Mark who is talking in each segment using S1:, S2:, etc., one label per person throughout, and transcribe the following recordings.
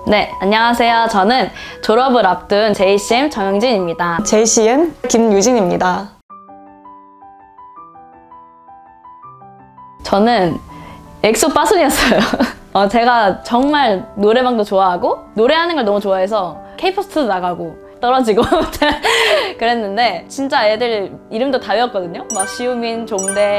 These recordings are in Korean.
S1: 네, 안녕하세요. 저는 졸업을 앞둔 JCM 정영진입니다.
S2: JCM 김유진입니다.
S1: 저는 엑소 빠순이었어요. 제가 정말 노래방도 좋아하고 노래하는 걸 너무 좋아해서 K-팝도 나가고 떨어지고 그랬는데 진짜 애들 이름도 다 외웠거든요. 막 시우민, 종대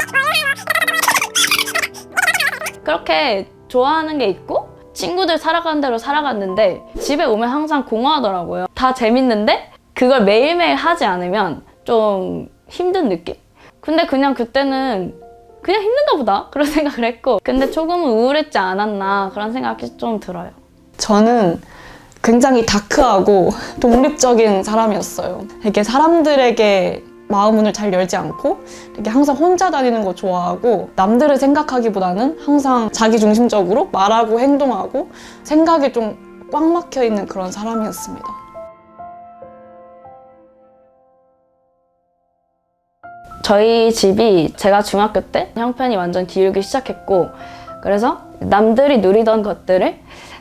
S1: 그렇게 좋아하는 게 있고 친구들 살아가는 대로 살아갔는데 집에 오면 항상 공허하더라고요. 다 재밌는데 그걸 매일매일 하지 않으면 좀 힘든 느낌? 근데 그냥 그때는 그냥 힘든가 보다 그런 생각을 했고 근데 조금은 우울했지 않았나 그런 생각이 좀 들어요.
S2: 저는 굉장히 다크하고 독립적인 사람이었어요. 이렇게 사람들에게 마음문을 잘 열지 않고 이렇게 항상 혼자 다니는 거 좋아하고 남들을 생각하기보다는 항상 자기중심적으로 말하고 행동하고 생각이 좀 꽉 막혀 있는 그런 사람이었습니다.
S1: 저희 집이 제가 중학교 때 형편이 완전 기울기 시작했고 그래서 남들이 누리던 것들을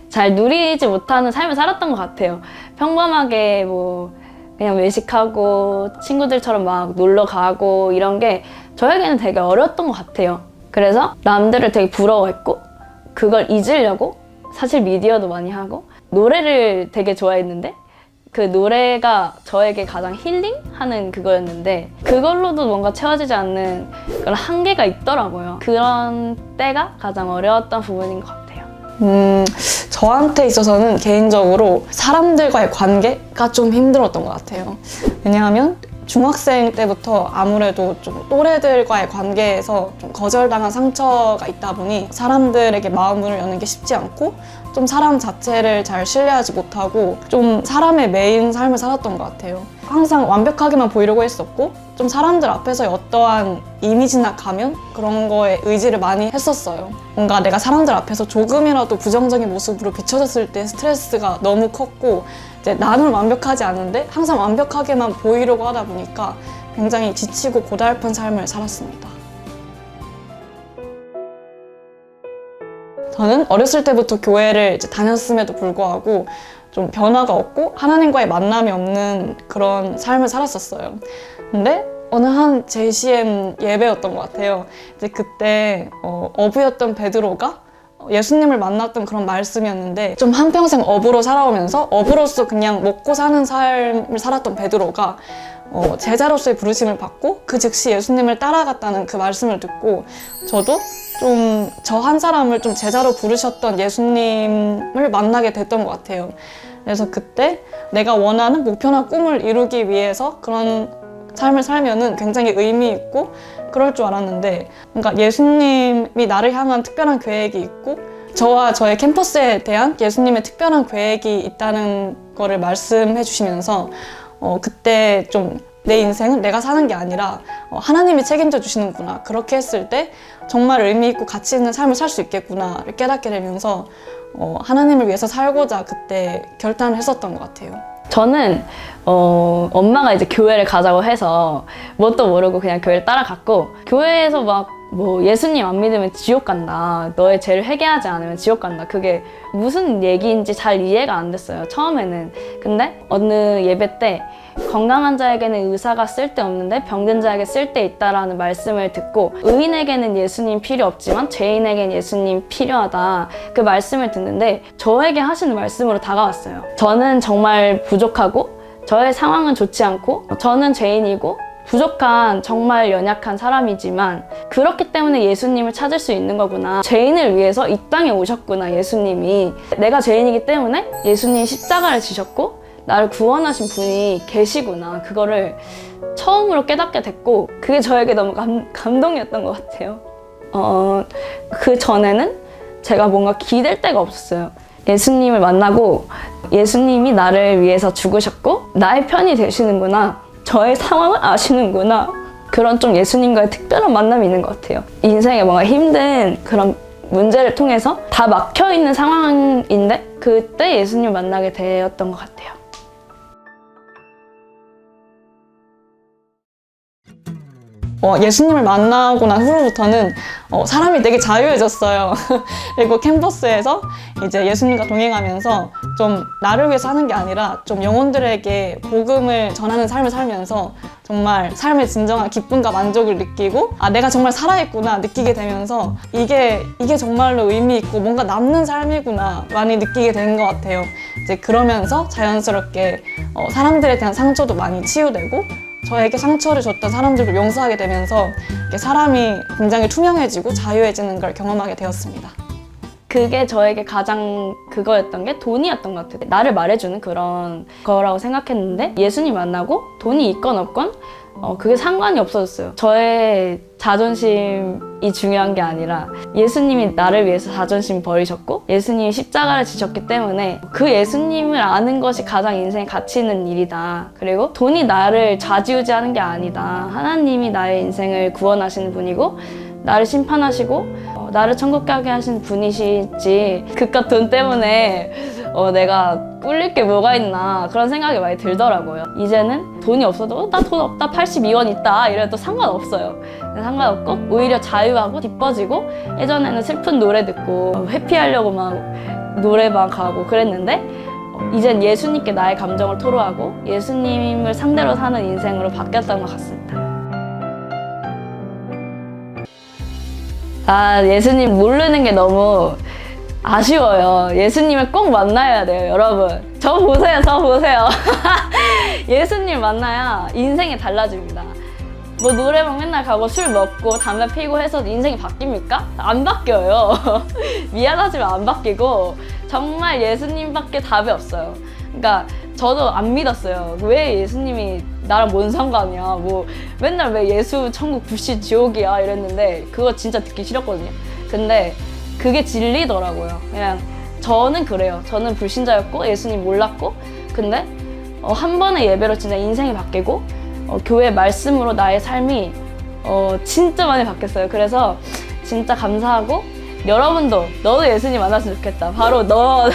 S1: 잘 누리지 못하는 삶을 살았던 것 같아요. 평범하게 뭐 그냥 외식하고 친구들처럼 막 놀러 가고 이런 게 저에게는 되게 어려웠던 것 같아요. 그래서 남들을 되게 부러워했고 그걸 잊으려고 사실 미디어도 많이 하고 노래를 되게 좋아했는데 그 노래가 저에게 가장 힐링하는 그거였는데 그걸로도 뭔가 채워지지 않는 그런 한계가 있더라고요. 그런 때가 가장 어려웠던 부분인 것 같아요.
S2: 저한테 있어서는 개인적으로 사람들과의 관계가 좀 힘들었던 것 같아요. 왜냐하면 중학생 때부터 아무래도 좀 또래들과의 관계에서 좀 거절당한 상처가 있다 보니 사람들에게 마음문을 여는 게 쉽지 않고 좀 사람 자체를 잘 신뢰하지 못하고 좀 사람의 매인 삶을 살았던 것 같아요. 항상 완벽하게만 보이려고 했었고 좀 사람들 앞에서의 어떠한 이미지나 가면 그런 거에 의지를 많이 했었어요. 뭔가 내가 사람들 앞에서 조금이라도 부정적인 모습으로 비춰졌을 때 스트레스가 너무 컸고 이제 나는 완벽하지 않은데 항상 완벽하게만 보이려고 하다 보니까 굉장히 지치고 고달픈 삶을 살았습니다. 저는 어렸을 때부터 교회를 이제 다녔음에도 불구하고 좀 변화가 없고 하나님과의 만남이 없는 그런 삶을 살았었어요. 근데 어느 한 JCM 예배였던 것 같아요. 이제 그때 어부였던 베드로가 예수님을 만났던 그런 말씀이었는데 좀 한평생 어부로 살아오면서 어부로서 그냥 먹고 사는 삶을 살았던 베드로가 제자로서의 부르심을 받고 그 즉시 예수님을 따라갔다는 그 말씀을 듣고 저도 좀 저 한 사람을 좀 제자로 부르셨던 예수님을 만나게 됐던 것 같아요. 그래서 그때 내가 원하는 목표나 꿈을 이루기 위해서 그런 삶을 살면은 굉장히 의미 있고 그럴 줄 알았는데 그러니까 예수님이 나를 향한 특별한 계획이 있고 저와 저의 캠퍼스에 대한 예수님의 특별한 계획이 있다는 거를 말씀해 주시면서 그때 좀 내 인생은 내가 사는 게 아니라 하나님이 책임져 주시는구나. 그렇게 했을 때 정말 의미 있고 가치 있는 삶을 살 수 있겠구나를 깨닫게 되면서 하나님을 위해서 살고자 그때 결단을 했었던 것 같아요.
S1: 저는 엄마가 이제 교회를 가자고 해서 뭣도 모르고 그냥 교회를 따라갔고 교회에서 막 뭐 예수님 안 믿으면 지옥 간다. 너의 죄를 회개하지 않으면 지옥 간다. 그게 무슨 얘기인지 잘 이해가 안 됐어요. 처음에는. 근데 어느 예배 때 건강한 자에게는 의사가 쓸데없는데 병든 자에게 쓸데있다라는 말씀을 듣고 의인에게는 예수님 필요 없지만 죄인에게는 예수님 필요하다. 그 말씀을 듣는데 저에게 하시는 말씀으로 다가왔어요. 저는 정말 부족하고 저의 상황은 좋지 않고 저는 죄인이고 부족한 정말 연약한 사람이지만 그렇기 때문에 예수님을 찾을 수 있는 거구나. 죄인을 위해서 이 땅에 오셨구나. 예수님이 내가 죄인이기 때문에 예수님이 십자가를 지셨고 나를 구원하신 분이 계시구나. 그거를 처음으로 깨닫게 됐고 그게 저에게 너무 감동이었던 것 같아요. 그 전에는 제가 뭔가 기댈 데가 없었어요. 예수님을 만나고 예수님이 나를 위해서 죽으셨고 나의 편이 되시는구나. 저의 상황을 아시는구나. 그런 좀 예수님과의 특별한 만남이 있는 것 같아요. 인생에 뭔가 힘든 그런 문제를 통해서 다 막혀있는 상황인데 그때 예수님 만나게 되었던 것 같아요.
S2: 예수님을 만나고 난 후로부터는 사람이 되게 자유해졌어요. 그리고 캠퍼스에서 이제 예수님과 동행하면서 좀 나를 위해서 하는 게 아니라 좀 영혼들에게 복음을 전하는 삶을 살면서 정말 삶의 진정한 기쁨과 만족을 느끼고 내가 정말 살아있구나 느끼게 되면서 이게 정말로 의미 있고 뭔가 남는 삶이구나 많이 느끼게 된 것 같아요. 이제 그러면서 자연스럽게 사람들에 대한 상처도 많이 치유되고 저에게 상처를 줬던 사람들도 용서하게 되면서 이렇게 사람이 굉장히 투명해지고 자유해지는 걸 경험하게 되었습니다.
S1: 그게 저에게 가장 그거였던 게 돈이었던 것 같아요. 나를 말해주는 그런 거라고 생각했는데 예수님 만나고 돈이 있건 없건 그게 상관이 없어졌어요. 저의 자존심이 중요한 게 아니라 예수님이 나를 위해서 자존심 버리셨고 예수님이 십자가를 지셨기 때문에 그 예수님을 아는 것이 가장 인생에 가치 있는 일이다. 그리고 돈이 나를 좌지우지하는 게 아니다. 하나님이 나의 인생을 구원하시는 분이고 나를 심판하시고 나를 천국 가게 하신 분이시지 그깟 돈 때문에 내가 꿀릴 게 뭐가 있나 그런 생각이 많이 들더라고요. 이제는 돈이 없어도 나 돈 없다 82원 있다 이래도 상관없어요. 상관없고 오히려 자유하고 기뻐지고 예전에는 슬픈 노래 듣고 회피하려고 막 노래방 가고 그랬는데 이젠 예수님께 나의 감정을 토로하고 예수님을 상대로 사는 인생으로 바뀌었던 것 같습니다. 예수님 모르는 게 너무 아쉬워요. 예수님을 꼭 만나야 돼요, 여러분. 저 보세요. 예수님 만나야 인생이 달라집니다. 뭐 노래방 맨날 가고 술 먹고 담배 피고 해서 인생이 바뀝니까? 안 바뀌어요. 미안하지만 안 바뀌고 정말 예수님밖에 답이 없어요. 그러니까 저도 안 믿었어요. 왜 예수님이 나랑 뭔 상관이야? 뭐 맨날 왜 예수 천국 불씨 지옥이야 이랬는데 그거 진짜 듣기 싫었거든요. 근데 그게 진리더라고요. 그냥 저는 그래요. 저는 불신자였고 예수님 몰랐고 근데 한 번의 예배로 진짜 인생이 바뀌고 교회 말씀으로 나의 삶이 진짜 많이 바뀌었어요. 그래서 진짜 감사하고 여러분도 너도 예수님 만났으면 좋겠다. 바로 너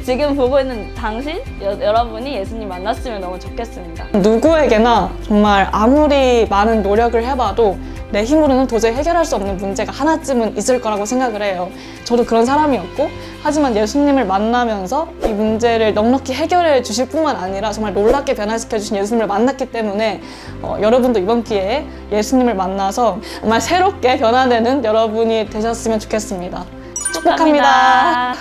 S1: 지금 보고 있는 당신 여러분이 예수님 만났으면 너무 좋겠습니다.
S2: 누구에게나 정말 아무리 많은 노력을 해봐도 내 힘으로는 도저히 해결할 수 없는 문제가 하나쯤은 있을 거라고 생각을 해요. 저도 그런 사람이었고 하지만 예수님을 만나면서 이 문제를 넉넉히 해결해 주실 뿐만 아니라 정말 놀랍게 변화시켜 주신 예수님을 만났기 때문에 여러분도 이번 기회에 예수님을 만나서 정말 새롭게 변화되는 여러분이 되셨으면 좋겠습니다. 축복합니다.